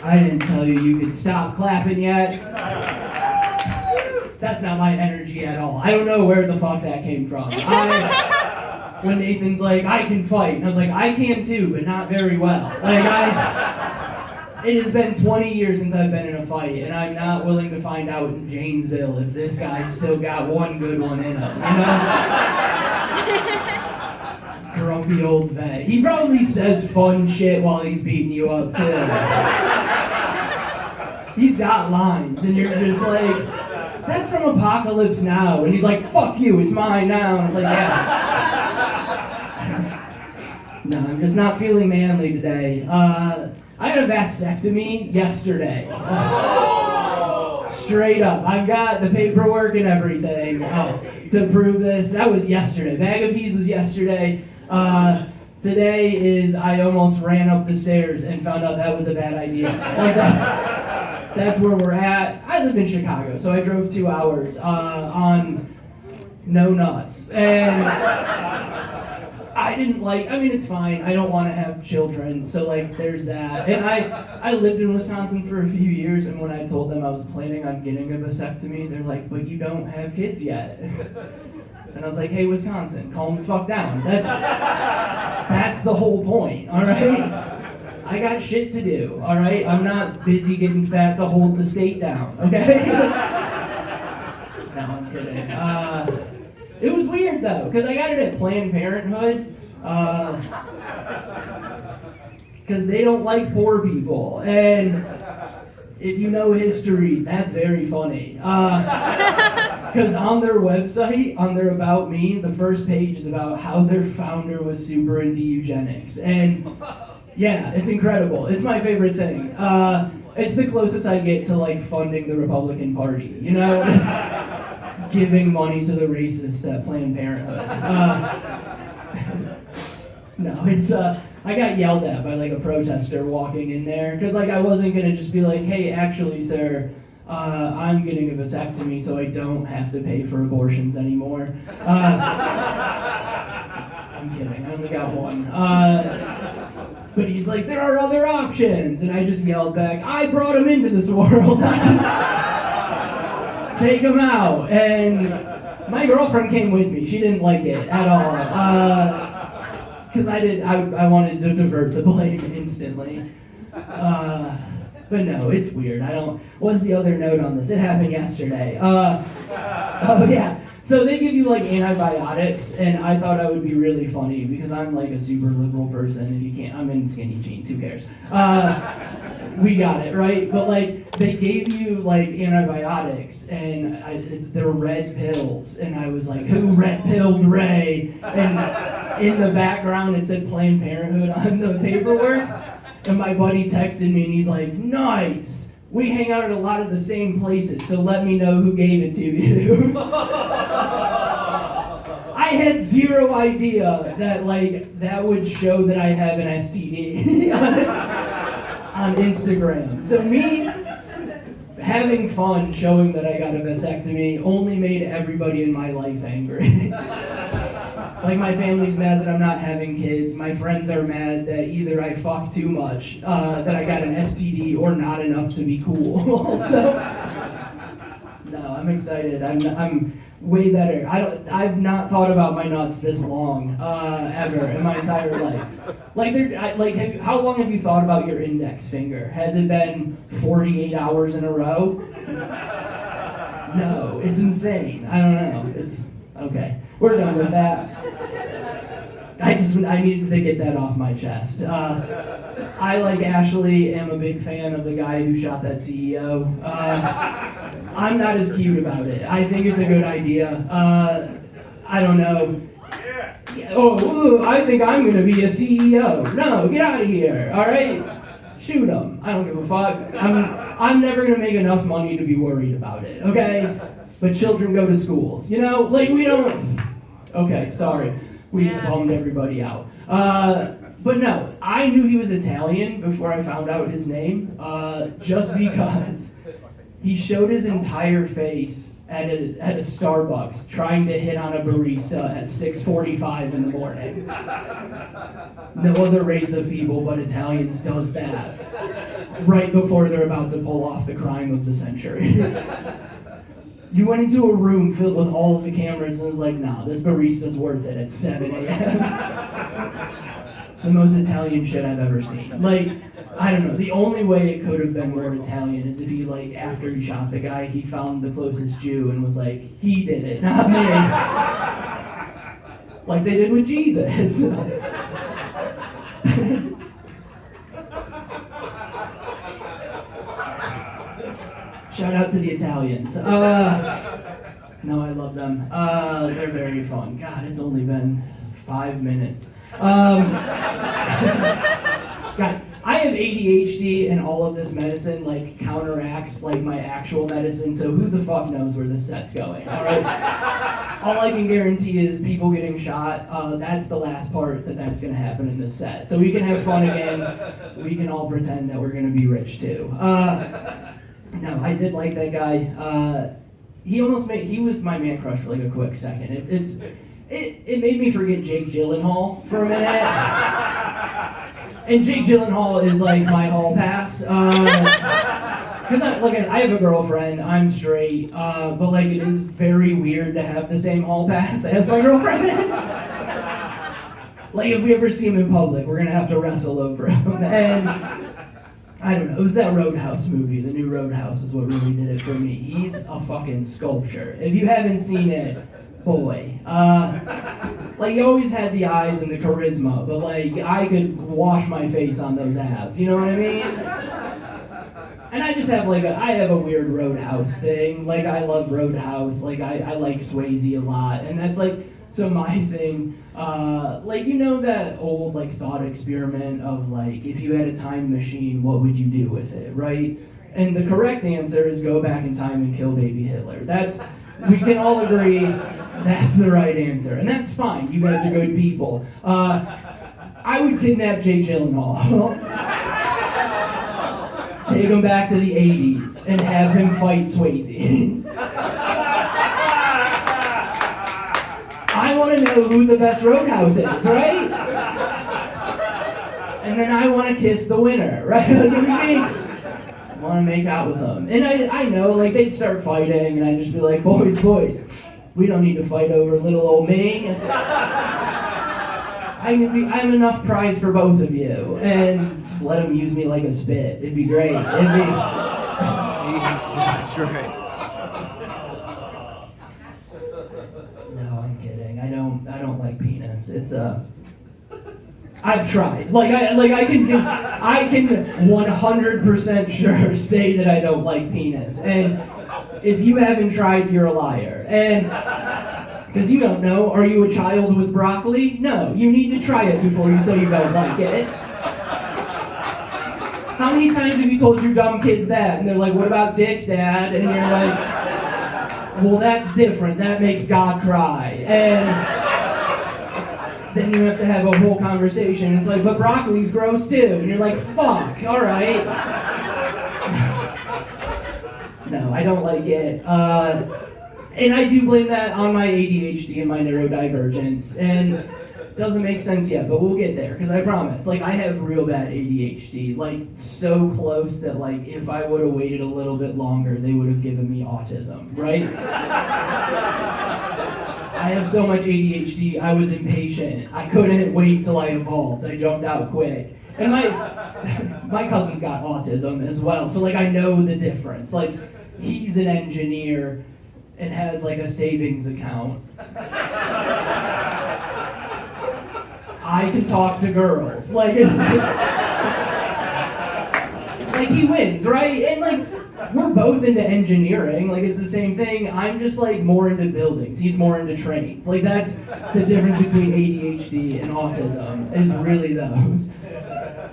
I didn't tell you you could stop clapping yet. That's not my energy at all. I don't know where the fuck that came from. When Nathan's like, I can fight, and I was like, I can too, but not very well. It has been 20 years since I've been in a fight, and I'm not willing to find out in Janesville if this guy's still got one good one in him, you know? Grumpy old vet. He probably says fun shit while he's beating you up, too. He's got lines, and you're just like, that's from Apocalypse Now, and he's like, fuck you, it's mine now, and it's like, yeah. No, I'm just not feeling manly today. I had a vasectomy yesterday. Straight up. I've got the paperwork and everything to prove this. That was yesterday. Bag of peas was yesterday. Today is I almost ran up the stairs and found out that was a bad idea. Like that's where we're at. I live in Chicago, so I drove 2 hours on no nuts. And I didn't it's fine. I don't want to have children, so there's that. And I lived in Wisconsin for a few years, and when I told them I was planning on getting a vasectomy, they're like, but you don't have kids yet. And I was like, hey, Wisconsin, calm the fuck down. That's the whole point, all right? I got shit to do, all right? I'm not busy getting fat to hold the state down, okay? No, I'm kidding. It was weird, though, because I got it at Planned Parenthood, because they don't like poor people, and if you know history, that's very funny. Because on their website, on their About Me, the first page is about how their founder was super into eugenics, and yeah, it's incredible. It's my favorite thing. It's the closest I get to funding the Republican Party, you know? Giving money to the racists at Planned Parenthood. No, it's I got yelled at by a protester walking in there because I wasn't gonna just be like, hey, actually, sir, I'm getting a vasectomy, so I don't have to pay for abortions anymore. I'm kidding. I only got one. But he's like, there are other options, and I just yelled back, I brought him into this world. Take him out. And my girlfriend came with me. She didn't like it at all. Because I wanted to divert the blame instantly. But no, it's weird. What's the other note on this? It happened yesterday. Oh yeah. So they give you antibiotics, and I thought I would be really funny because I'm a super liberal person. If you can't, I'm in skinny jeans. Who cares? We got it right. But they gave you antibiotics, and they're red pills, and I was like, who red pilled Ray? And in the background it said Planned Parenthood on the paperwork, and my buddy texted me, and he's like, nice. We hang out at a lot of the same places, so let me know who gave it to you. I had zero idea that that would show that I have an STD on Instagram. So me having fun showing that I got a vasectomy only made everybody in my life angry. My family's mad that I'm not having kids. My friends are mad that either I fuck too much, that I got an STD, or not enough to be cool. So, no, I'm excited. I'm way better. I've not thought about my nuts this long, ever in my entire life. How long have you thought about your index finger? Has it been 48 hours in a row? No, it's insane. I don't know. It's okay. We're done with that. I needed to get that off my chest. I, like Ashley, am a big fan of the guy who shot that CEO. I'm not as cute about it. I think it's a good idea. I don't know. Oh, I think I'm going to be a CEO. No, get out of here, all right? Shoot him. I don't give a fuck. I'm never going to make enough money to be worried about it, okay? But children go to schools, we don't... Okay, sorry. We just bummed everybody out. But no, I knew he was Italian before I found out his name, just because he showed his entire face at a Starbucks trying to hit on a barista at 6:45 in the morning. No other race of people but Italians does that right before they're about to pull off the crime of the century. You went into a room filled with all of the cameras and was like, nah, this barista's worth it at 7 a.m. It's the most Italian shit I've ever seen. Like, I don't know, the only way it could have been more Italian is if he, like, after he shot the guy, he found the closest Jew and was like, he did it, not me. Like they did with Jesus. Shout out to the Italians. No, I love them. They're very fun. God, it's only been 5 minutes. Guys, I have ADHD and all of this medicine like counteracts like my actual medicine, so who the fuck knows where this set's going, alright? All I can guarantee is people getting shot. That's the last part that's gonna happen in this set. So we can have fun again. We can all pretend that we're gonna be rich too. No, I did like that guy. He was my man crush for like a quick second. It made me forget Jake Gyllenhaal for a minute. And Jake Gyllenhaal is like my hall pass. Because I have a girlfriend, I'm straight, but like it is very weird to have the same hall pass as my girlfriend. Like if we ever see him in public, we're gonna have to wrestle over him. And I don't know, it was that Roadhouse movie, the new Roadhouse is what really did it for me. He's a fucking sculpture. If you haven't seen it, boy. Like he always had the eyes and the charisma, but like I could wash my face on those abs, you know what I mean? And I just have I have a weird Roadhouse thing. Like I love Roadhouse, like I like Swayze a lot, and that's like, so my thing, like you know that old like thought experiment of like, if you had a time machine, what would you do with it, right? And the correct answer is go back in time and kill baby Hitler. We can all agree that's the right answer, and that's fine. You guys are good people. I would kidnap Jake Gyllenhaal, take him back to the 80s, and have him fight Swayze. I want to know who the best Roadhouse is, right? And then I want to kiss the winner, right? I want to make out with them. And I know, like, they'd start fighting, and I'd just be like, boys, we don't need to fight over little old me. I'm enough prize for both of you. And just let them use me like a spit. It'd be great. Jeez, that's right. No, I'm kidding. I don't like penis. It's I've tried. I can 100% sure say that I don't like penis. And if you haven't tried, you're a liar. And because you don't know, are you a child with broccoli? No, you need to try it before you say you don't like it. How many times have you told your dumb kids that? And they're like, what about dick, Dad? And you're like, well, that's different. That makes God cry. And then you have to have a whole conversation. It's like, but broccoli's gross too. And you're like, fuck, all right. No, I don't like it. And I do blame that on my ADHD and my neurodivergence. And it doesn't make sense yet, but we'll get there, because I promise. Like, I have real bad ADHD. Like, so close that, like, if I would have waited a little bit longer, they would have given me autism, right? I have so much ADHD, I was impatient. I couldn't wait till I evolved. I jumped out quick. And my cousin's got autism as well, so, like, I know the difference. Like, he's an engineer and has like a savings account. I can talk to girls. Like it's like he wins, right? And like we're both into engineering. Like it's the same thing. I'm just like more into buildings. He's more into trains. Like that's the difference between ADHD and autism is really those.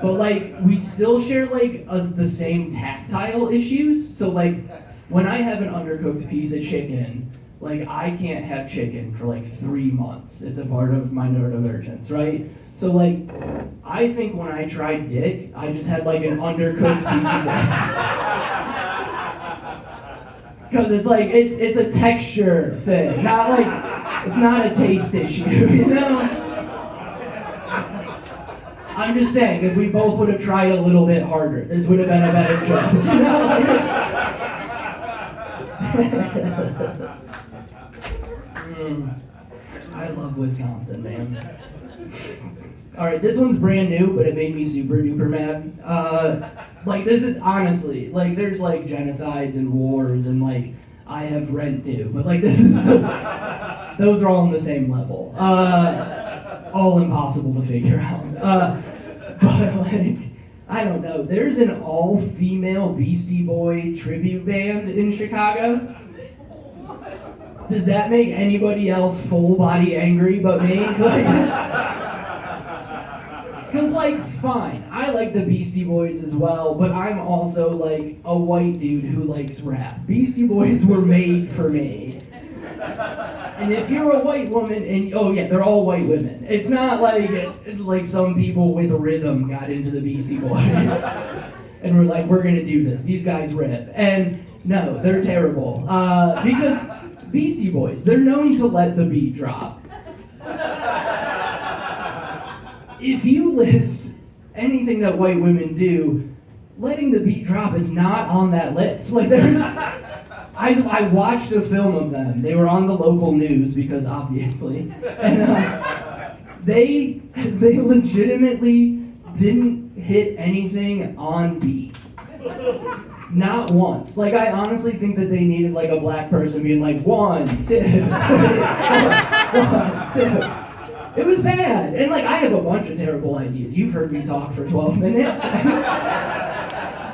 But like we still share like the same tactile issues. So like when I have an undercooked piece of chicken, like I can't have chicken for like 3 months. It's a part of my neurodivergence, right? So like, I think when I tried dick, I just had like an undercooked piece of dick. Because it's like, it's a texture thing, not like, it's not a taste issue, you know? I'm just saying, if we both would have tried a little bit harder, this would have been a better joke, you know? I love Wisconsin, man. All right, this one's brand new, but it made me super duper mad. Like, this is honestly, like, there's like genocides and wars, and like, I have rent due, but like, this is, those are all on the same level. All impossible to figure out. But like, I don't know, there's an all-female Beastie Boy tribute band in Chicago. Does that make anybody else full body angry but me? Because, like, fine, I like the Beastie Boys as well, but I'm also, like, a white dude who likes rap. Beastie Boys were made for me. And if you're a white woman, and, oh yeah, they're all white women. It's not like some people with a rhythm got into the Beastie Boys. And we're like, we're gonna do this. These guys rip. And no, they're terrible. Because Beastie Boys, they're known to let the beat drop. If you list anything that white women do, letting the beat drop is not on that list. Like, there's, I watched a film of them. They were on the local news because obviously, and they legitimately didn't hit anything on beat. Not once. Like, I honestly think that they needed like a black person being like 1, 2, 1, 2. It was bad. And like, I have a bunch of terrible ideas. You've heard me talk for 12 minutes.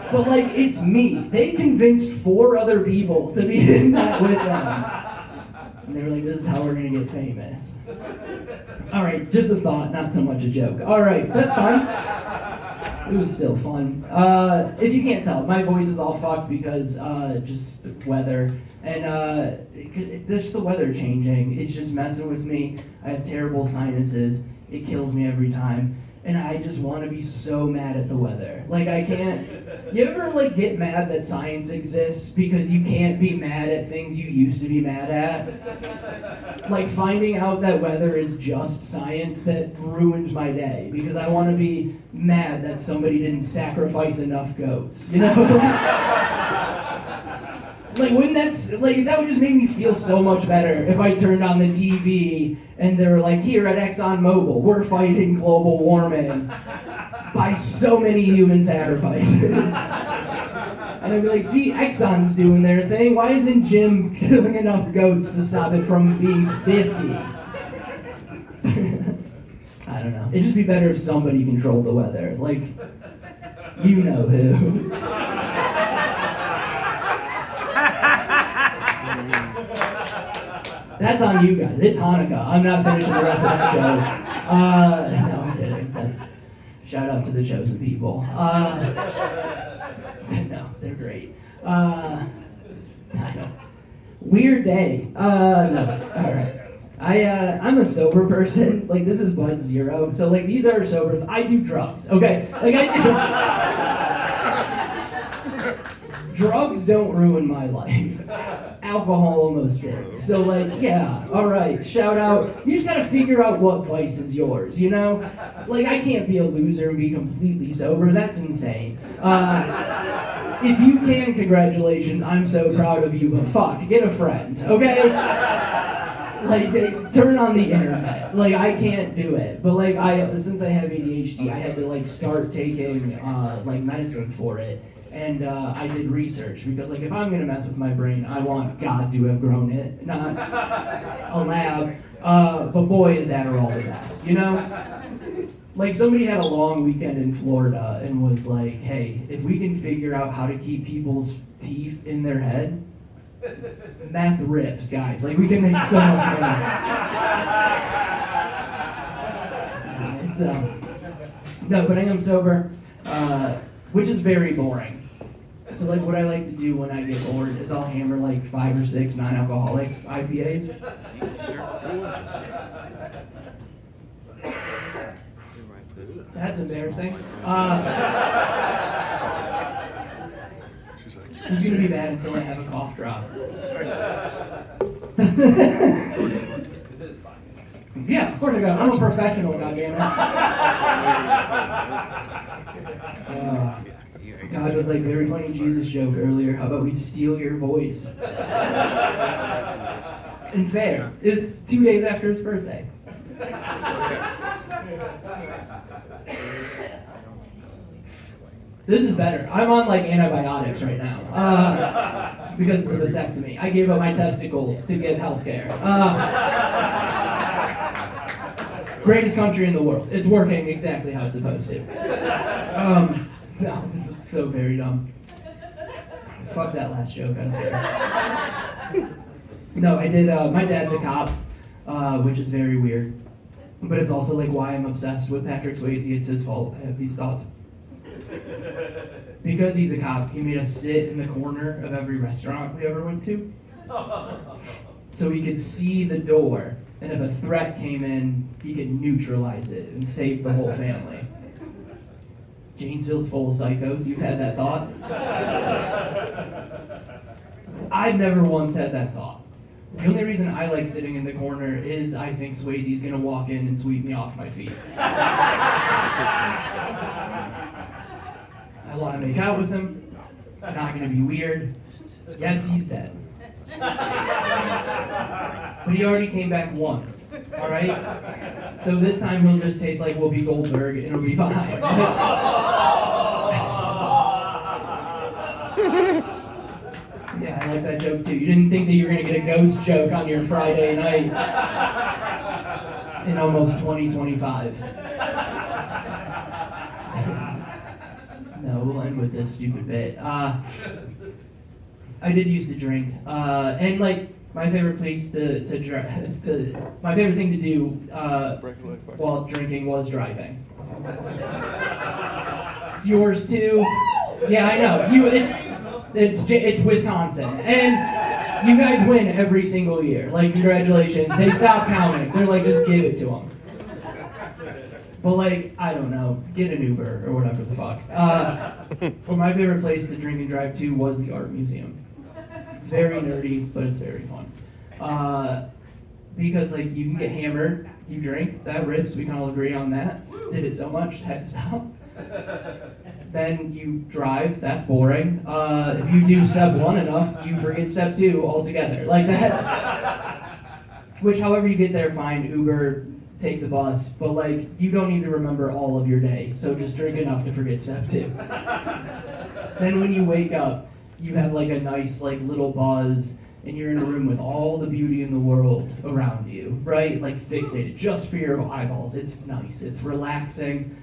But like, it's me. They convinced 4 other people to be in that with them. And they were like, this is how we're gonna get famous. All right, just a thought, not so much a joke. All right, that's fine. It was still fun. If you can't tell, my voice is all fucked because just weather. And just the weather changing. It's just messing with me. I have terrible sinuses. It kills me every time. And I just want to be so mad at the weather. Like, I can't. You ever like get mad that science exists because you can't be mad at things you used to be mad at? Like finding out that weather is just science, that ruined my day because I want to be mad that somebody didn't sacrifice enough goats. You know? Like, wouldn't that would just make me feel so much better if I turned on the TV and they were like, here at ExxonMobil, we're fighting global warming by so many human sacrifices. And I'd be like, see, Exxon's doing their thing. Why isn't Jim killing enough goats to stop it from being 50? I don't know. It'd just be better if somebody controlled the weather. Like, you know who. That's on you guys. It's Hanukkah. I'm not finishing the rest of that joke. No, I'm kidding. Shout out to the chosen people. No, they're great. I know. Weird day. No. All right. I'm a sober person. Like, this is Bud Zero. So, like, these are sober. I do drugs. Okay. Like, I do. Drugs don't ruin my life. Alcohol almost did. So, like, yeah, all right, shout out. You just gotta figure out what vice is yours, you know? Like, I can't be a loser and be completely sober. That's insane. If you can, congratulations. I'm so proud of you, but fuck, get a friend, okay? Like, turn on the internet. Like, I can't do it. But, like, since I have ADHD, I had to, like, start taking, like, medicine for it. And I did research because, like, if I'm gonna mess with my brain, I want God to have grown it, not a lab. But boy, is Adderall the best, you know? Like, somebody had a long weekend in Florida and was like, hey, if we can figure out how to keep people's teeth in their head, meth rips, guys. Like, we can make so much money. No, but I am sober, which is very boring. So, like, what I like to do when I get bored is I'll hammer, like, 5 or 6 non-alcoholic IPAs. That's embarrassing. It's gonna be bad until I have a cough drop. Yeah, of course I got it. I'm a professional, goddammit. God, it was like very funny Jesus joke earlier. How about we steal your voice? And fair. It's 2 days after his birthday. This is better. I'm on like antibiotics right now because of the vasectomy. I gave up my testicles to get health care. Greatest country in the world. It's working exactly how it's supposed to. No, this is so very dumb. Fuck that last joke. I don't care. No, I did. My dad's a cop, which is very weird. But it's also like why I'm obsessed with Patrick Swayze. It's his fault. I have these thoughts. Because he's a cop, he made us sit in the corner of every restaurant we ever went to. So he could see the door, and if a threat came in, he could neutralize it and save the whole family. Janesville's full of psychos. You've had that thought? I've never once had that thought. The only reason I like sitting in the corner is I think Swayze's gonna walk in and sweep me off my feet. I want to make out with him. It's not going to be weird. Yes, he's dead. But he already came back once, all right? So this time he'll just taste like Whoopi Goldberg and it'll be fine. Yeah, I like that joke too. You didn't think that you were going to get a ghost joke on your Friday night in almost 2025. No, we'll end with this stupid bit. I did used to drink, and like my favorite place to my favorite thing to do while drinking was driving. It's yours too. Yeah, I know. It's Wisconsin, and you guys win every single year. Like congratulations. They stop counting. They're like just give it to them. But like, I don't know, get an Uber or whatever the fuck. But my favorite place to drink and drive to was the art museum. It's very nerdy, but it's very fun. Because like you can get hammered, you drink, that rips, we can all agree on that. Did it so much, had to stop. Then you drive, that's boring. If you do step one enough, you forget step two altogether. Like that's, which however you get there, fine, Uber, take the bus, but like you don't need to remember all of your day, so just drink enough to forget step two. Then when you wake up, you have like a nice like little buzz, and you're in a room with all the beauty in the world around you, right? Like fixated just for your eyeballs. It's nice, it's relaxing,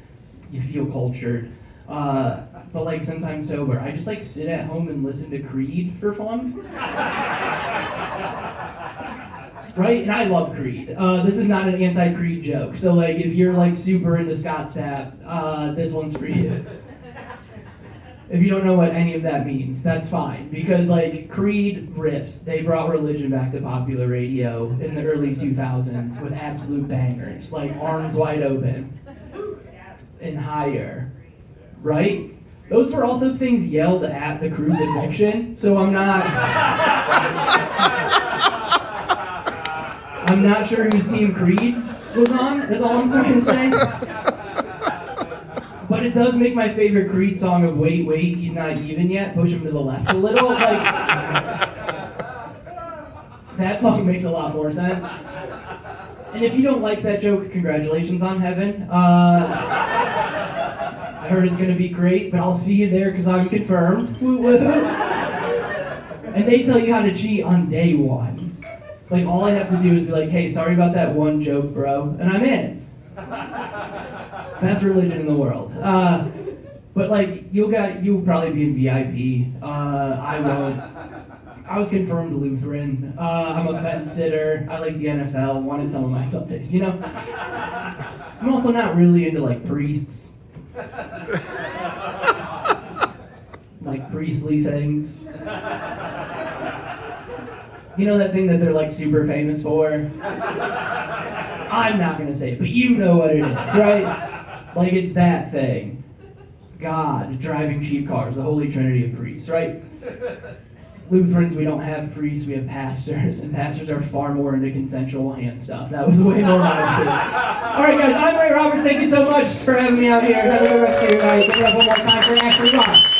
you feel cultured. But like since I'm sober, I just like sit at home and listen to Creed for fun. Right? And I love Creed. This is not an anti-Creed joke. So like if you're like super into Scott Stapp, this one's for you. If you don't know what any of that means, that's fine. Because like Creed rips. They brought religion back to popular radio in the early 2000s with absolute bangers. Like Arms Wide Open and Higher. Right? Those were also things yelled at the crucifixion. So I'm not sure whose team Creed was on, is all I'm trying to say. But it does make my favorite Creed song of Wait, Wait, He's Not Even Yet, push him to the left a little. Like, that song makes a lot more sense. And if you don't like that joke, congratulations on heaven. I heard it's going to be great, but I'll see you there because I'm confirmed. Woo-woo. And they tell you how to cheat on day one. Like, all I have to do is be like, hey, sorry about that one joke, bro, and I'm in. Best religion in the world. But, like, you'll probably be in VIP. I won't. I was confirmed Lutheran. I'm a fence sitter. I like the NFL. Wanted some of my Sundays, you know? I'm also not really into, like, priests. Like, priestly things. You know that thing that they're like super famous for? I'm not gonna say it, but you know what it is, right? Like it's that thing. God driving cheap cars, the holy trinity of priests, right? Lutherans, we don't have priests, we have pastors, and pastors are far more into consensual hand stuff. That was way more my mistake. All right, guys, I'm Ray Roberts. Thank you so much for having me out here. Have a good rest of your night. Give it up one more time for Ashley Rock.